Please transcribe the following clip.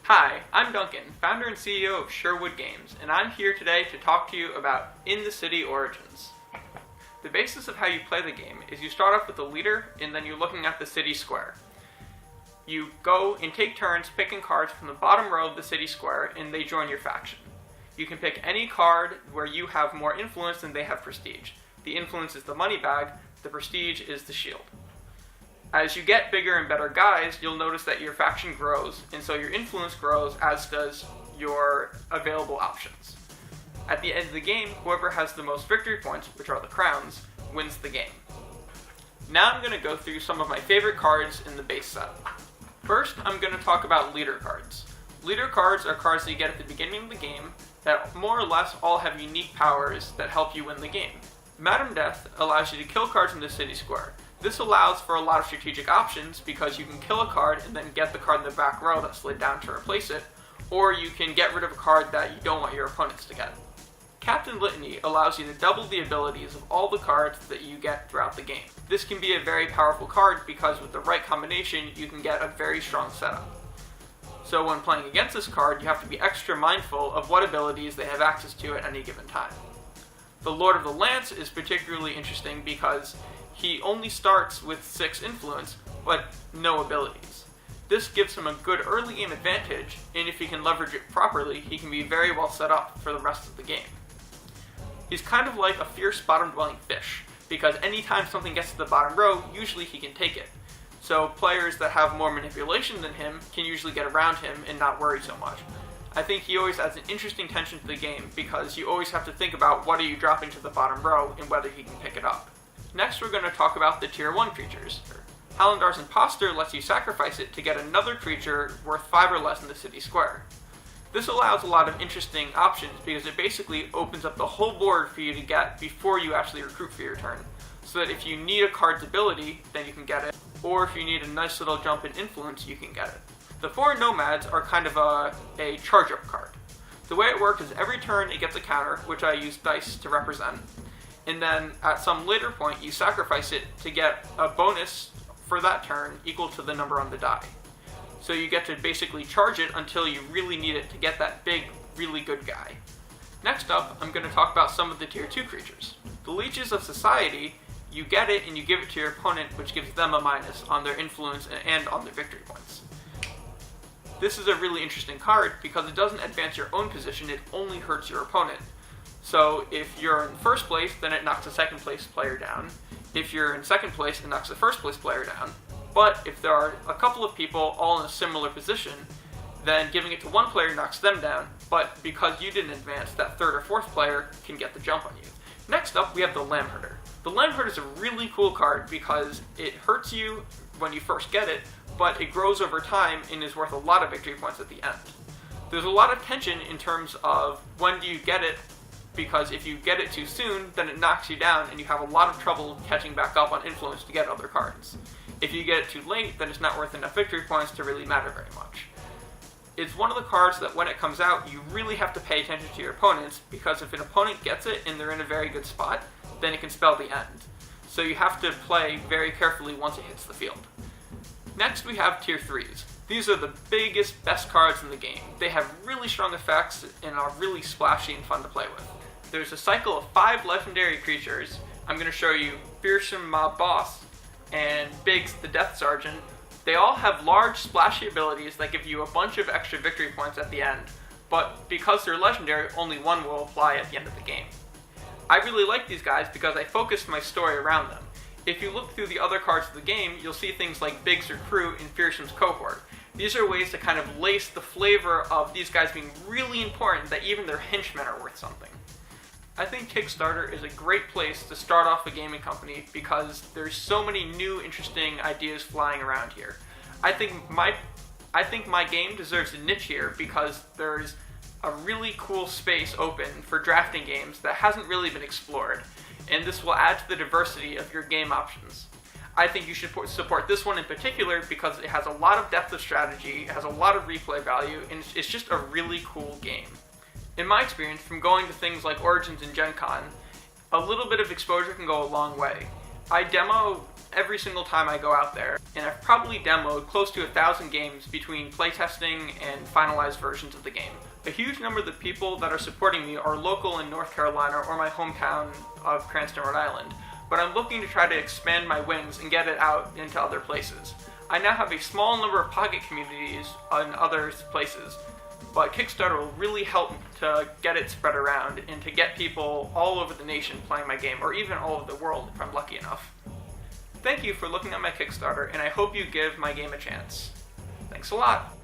Hi, I'm Duncan, founder and CEO of Sherwood Games, and I'm here today to talk to you about In the City Origins. The basis of how you play the game is you start off with the leader, and then you're looking at the city square. You go and take turns picking cards from the bottom row of the city square, and they join your faction. You can pick any card where you have more influence than they have prestige. The influence is the money bag, the prestige is the shield. As you get bigger and better guys, you'll notice that your faction grows, and so your influence grows, as does your available options. At the end of the game, whoever has the most victory points, which are the crowns, wins the game. Now I'm going to go through some of my favorite cards in the base set. First, I'm going to talk about leader cards. Leader cards are cards that you get at the beginning of the game that more or less all have unique powers that help you win the game. Madam Death allows you to kill cards in the city square. This allows for a lot of strategic options because you can kill a card and then get the card in the back row that slid down to replace it, or you can get rid of a card that you don't want your opponents to get. Captain Litany allows you to double the abilities of all the cards that you get throughout the game. This can be a very powerful card because with the right combination you can get a very strong setup. So when playing against this card, you have to be extra mindful of what abilities they have access to at any given time. The Lord of the Lance is particularly interesting because he only starts with 6 influence, but no abilities. This gives him a good early game advantage, and if he can leverage it properly, he can be very well set up for the rest of the game. He's kind of like a fierce bottom-dwelling fish, because anytime something gets to the bottom row, usually he can take it. So players that have more manipulation than him can usually get around him and not worry so much. I think he always adds an interesting tension to the game, because you always have to think about what are you dropping to the bottom row and whether he can pick it up. Next, we're going to talk about the Tier 1 creatures. Halendar's Imposter lets you sacrifice it to get another creature worth 5 or less in the city square. This allows a lot of interesting options because it basically opens up the whole board for you to get before you actually recruit for your turn. So that if you need a card's ability, then you can get it, or if you need a nice little jump in influence, you can get it. The 4 Nomads are kind of a charge-up card. The way it works is every turn it gets a counter, which I use dice to represent. And then at some later point you sacrifice it to get a bonus for that turn equal to the number on the die. So you get to basically charge it until you really need it to get that big, really good guy. Next up, I'm going to talk about some of the Tier 2 creatures. The Leeches of Society, you get it and you give it to your opponent, which gives them a minus on their influence and on their victory points. This is a really interesting card because it doesn't advance your own position, it only hurts your opponent. So if you're in first place, then it knocks the second place player down. If you're in second place, it knocks the first place player down. But if there are a couple of people all in a similar position, then giving it to one player knocks them down, but because you didn't advance, that third or fourth player can get the jump on you. Next up, we have the Lamb Herder. The Lamb Herder is a really cool card because it hurts you when you first get it, but it grows over time and is worth a lot of victory points at the end. There's a lot of tension in terms of when do you get it, because if you get it too soon, then it knocks you down and you have a lot of trouble catching back up on influence to get other cards. If you get it too late, then it's not worth enough victory points to really matter very much. It's one of the cards that when it comes out, you really have to pay attention to your opponents, because if an opponent gets it and they're in a very good spot, then it can spell the end. So you have to play very carefully once it hits the field. Next we have Tier 3s. These are the biggest, best cards in the game. They have really strong effects and are really splashy and fun to play with. There's a cycle of 5 legendary creatures. I'm going to show you Fearsome Mob Boss and Biggs the Death Sergeant. They all have large, splashy abilities that give you a bunch of extra victory points at the end, but because they're legendary, only one will apply at the end of the game. I really like these guys because I focused my story around them. If you look through the other cards of the game, you'll see things like Biggs' Recruit and Fearsome's Cohort. These are ways to kind of lace the flavor of these guys being really important that even their henchmen are worth something. I think Kickstarter is a great place to start off a gaming company because there's so many new interesting ideas flying around here. I think my game deserves a niche here because there's a really cool space open for drafting games that hasn't really been explored, and this will add to the diversity of your game options. I think you should support this one in particular because it has a lot of depth of strategy, it has a lot of replay value, and it's just a really cool game. In my experience, from going to things like Origins and Gen Con, a little bit of exposure can go a long way. I demo every single time I go out there, and I've probably demoed close to 1,000 games between playtesting and finalized versions of the game. A huge number of the people that are supporting me are local in North Carolina or my hometown of Cranston, Rhode Island, but I'm looking to try to expand my wings and get it out into other places. I now have a small number of pocket communities in other places, but Kickstarter will really help to get it spread around and to get people all over the nation playing my game, or even all over the world if I'm lucky enough. Thank you for looking at my Kickstarter, and I hope you give my game a chance. Thanks a lot!